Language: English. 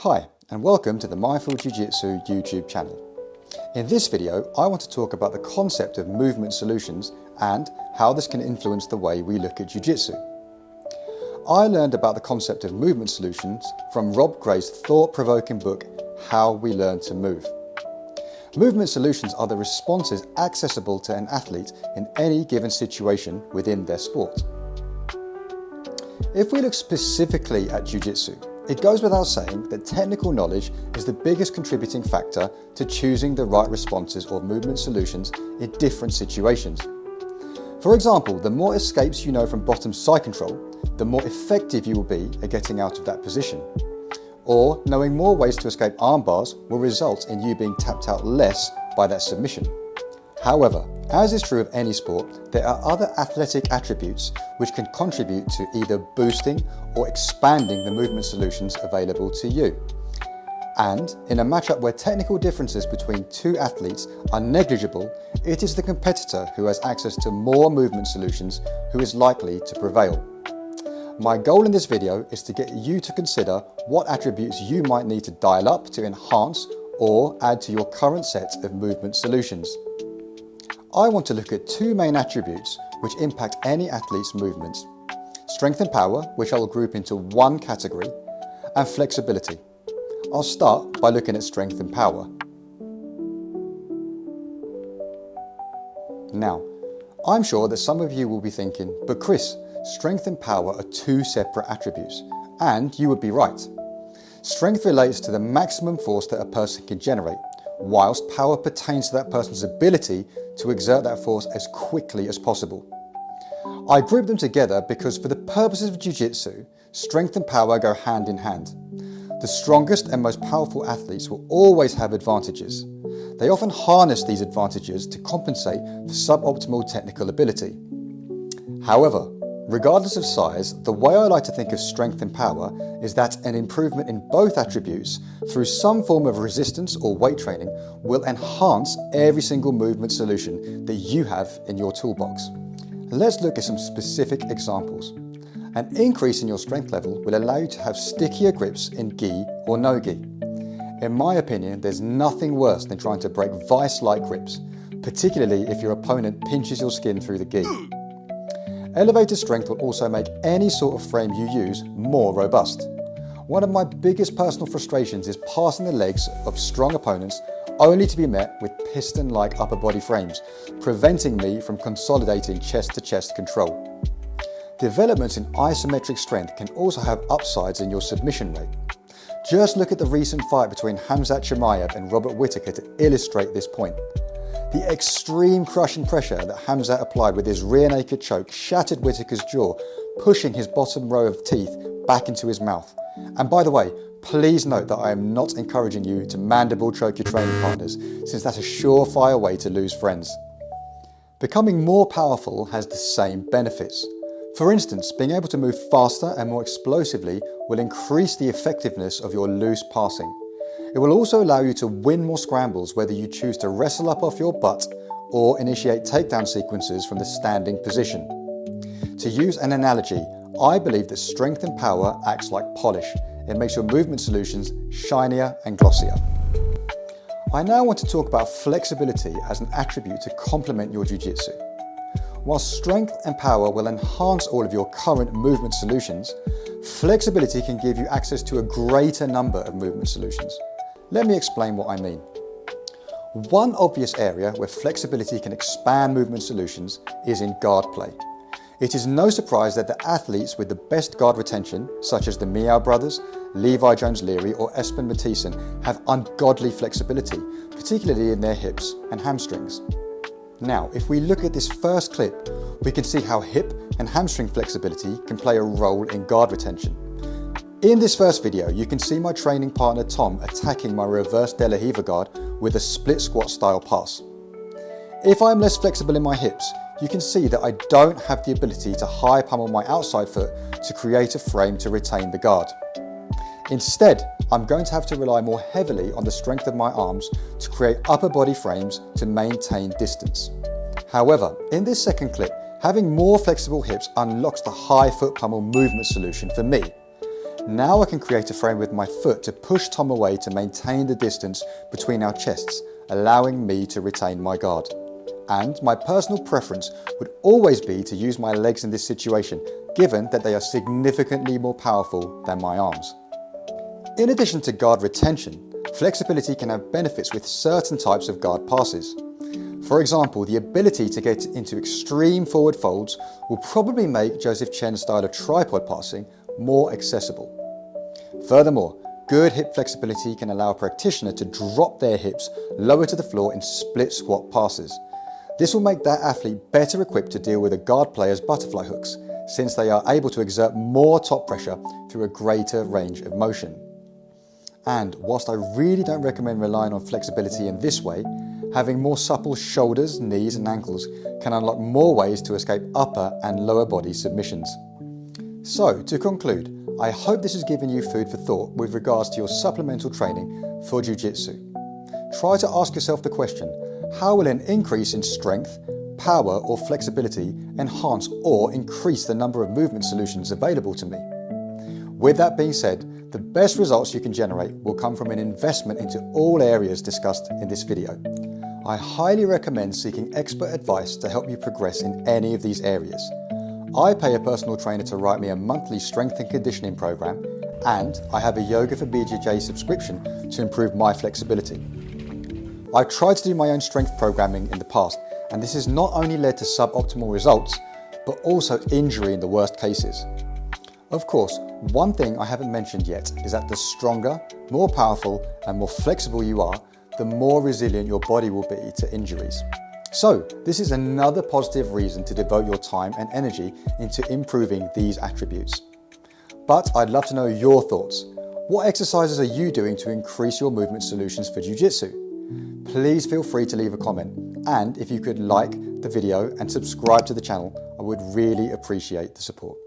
Hi, and welcome to the Mindful Jiu-Jitsu YouTube channel. In this video, I want to talk about the concept of movement solutions and how this can influence the way we look at jiu-jitsu. I learned about the concept of movement solutions from Rob Gray's thought-provoking book, How We Learn to Move. Movement solutions are the responses accessible to an athlete in any given situation within their sport. If we look specifically at jiu-jitsu, it goes without saying that technical knowledge is the biggest contributing factor to choosing the right responses or movement solutions in different situations. For example, the more escapes you know from bottom side control, the more effective you will be at getting out of that position. Or knowing more ways to escape arm bars will result in you being tapped out less by that submission. However, as is true of any sport, there are other athletic attributes which can contribute to either boosting or expanding the movement solutions available to you. And in a matchup where technical differences between two athletes are negligible, it is the competitor who has access to more movement solutions who is likely to prevail. My goal in this video is to get you to consider what attributes you might need to dial up to enhance or add to your current set of movement solutions. I want to look at two main attributes which impact any athlete's movements: strength and power, which I will group into one category, and flexibility. I'll start by looking at strength and power. Now, I'm sure that some of you will be thinking, but Chris, strength and power are two separate attributes, and you would be right. Strength relates to the maximum force that a person can generate, whilst power pertains to that person's ability to exert that force as quickly as possible. I group them together because for the purposes of jiu-jitsu, strength and power go hand in hand. The strongest and most powerful athletes will always have advantages. They often harness these advantages to compensate for suboptimal technical ability. However, regardless of size, the way I like to think of strength and power is that an improvement in both attributes through some form of resistance or weight training will enhance every single movement solution that you have in your toolbox. Let's look at some specific examples. An increase in your strength level will allow you to have stickier grips in gi or no gi. In my opinion, there's nothing worse than trying to break vice-like grips, particularly if your opponent pinches your skin through the gi. Elevated strength will also make any sort of frame you use more robust. One of my biggest personal frustrations is passing the legs of strong opponents only to be met with piston-like upper body frames, preventing me from consolidating chest-to-chest control. Developments in isometric strength can also have upsides in your submission rate. Just look at the recent fight between Khamzat Chimaev and Robert Whittaker to illustrate this point. The extreme crushing pressure that Khamzat applied with his rear naked choke shattered Whittaker's jaw, pushing his bottom row of teeth back into his mouth. And by the way, please note that I am not encouraging you to mandible choke your training partners, since that's a surefire way to lose friends. Becoming more powerful has the same benefits. For instance, being able to move faster and more explosively will increase the effectiveness of your loose passing. It will also allow you to win more scrambles, whether you choose to wrestle up off your butt or initiate takedown sequences from the standing position. To use an analogy, I believe that strength and power acts like polish. It makes your movement solutions shinier and glossier. I now want to talk about flexibility as an attribute to complement your jiu-jitsu. While strength and power will enhance all of your current movement solutions, flexibility can give you access to a greater number of movement solutions. Let me explain what I mean. One obvious area where flexibility can expand movement solutions is in guard play. It is no surprise that the athletes with the best guard retention, such as the Miao brothers, Levi Jones-Leary or Espen Mathisen, have ungodly flexibility, particularly in their hips and hamstrings. Now, if we look at this first clip, we can see how hip and hamstring flexibility can play a role in guard retention. In this first video, you can see my training partner Tom attacking my reverse De La Riva guard with a split squat style pass. If I'm less flexible in my hips, you can see that I don't have the ability to high pummel my outside foot to create a frame to retain the guard. Instead, I'm going to have to rely more heavily on the strength of my arms to create upper body frames to maintain distance. However, in this second clip, having more flexible hips unlocks the high foot pummel movement solution for me. Now I can create a frame with my foot to push Tom away to maintain the distance between our chests, allowing me to retain my guard. And my personal preference would always be to use my legs in this situation, given that they are significantly more powerful than my arms. In addition to guard retention, flexibility can have benefits with certain types of guard passes. For example, the ability to get into extreme forward folds will probably make Joseph Chen's style of tripod passing more accessible. Furthermore, good hip flexibility can allow a practitioner to drop their hips lower to the floor in split squat passes. This will make that athlete better equipped to deal with a guard player's butterfly hooks, since they are able to exert more top pressure through a greater range of motion. And whilst I really don't recommend relying on flexibility in this way, having more supple shoulders, knees and ankles can unlock more ways to escape upper and lower body submissions. So, to conclude, I hope this has given you food for thought with regards to your supplemental training for jiu-jitsu. Try to ask yourself the question, how will an increase in strength, power or flexibility enhance or increase the number of movement solutions available to me? With that being said, the best results you can generate will come from an investment into all areas discussed in this video. I highly recommend seeking expert advice to help you progress in any of these areas. I pay a personal trainer to write me a monthly strength and conditioning program, and I have a Yoga for BJJ subscription to improve my flexibility. I've tried to do my own strength programming in the past, and this has not only led to suboptimal results, but also injury in the worst cases. Of course, one thing I haven't mentioned yet is that the stronger, more powerful, and more flexible you are, the more resilient your body will be to injuries. So, this is another positive reason to devote your time and energy into improving these attributes. But I'd love to know your thoughts. What exercises are you doing to increase your movement solutions for jiu-jitsu? Please feel free to leave a comment, and if you could like the video and subscribe to the channel, I would really appreciate the support.